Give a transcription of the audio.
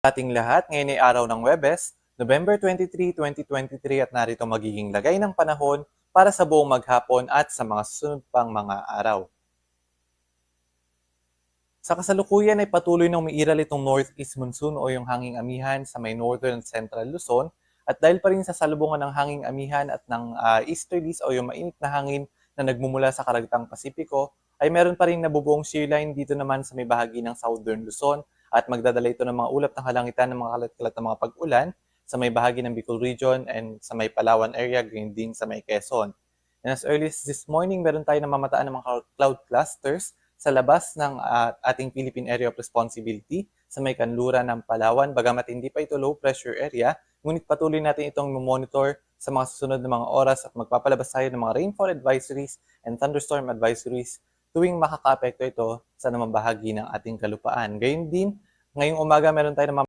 Ating lahat, ngayon ay araw ng Huwebes, November 23, 2023 at narito magiging lagay ng panahon para sa buong maghapon at sa mga susunod pang mga araw. Sa kasalukuyan ay patuloy na umiiral itong northeast monsoon o yung hanging amihan sa may northern central Luzon at dahil pa rin sa salubungan ng hanging amihan at ng easterlies o yung mainit na hangin na nagmumula sa karagtang Pasipiko ay meron pa rin nabubuong shear line dito naman sa may bahagi ng southern Luzon at magdadala ito ng mga ulap ng halangitan ng mga kalat-kalat na mga pag-ulan sa may bahagi ng Bicol Region and sa may Palawan area, gayon din sa may Quezon. And as early as this morning, meron tayo namamataan ng mga cloud clusters sa labas ng ating Philippine Area of Responsibility sa may kanluran ng Palawan. Bagamat hindi pa ito low pressure area, ngunit patuloy natin itong monitor sa mga susunod na mga oras at magpapalabas tayo ng mga rainfall advisories and thunderstorm advisories tuwing makaka-apekto ito sa namang bahagi ng ating kalupaan. Gayun din, ngayong umaga meron tayo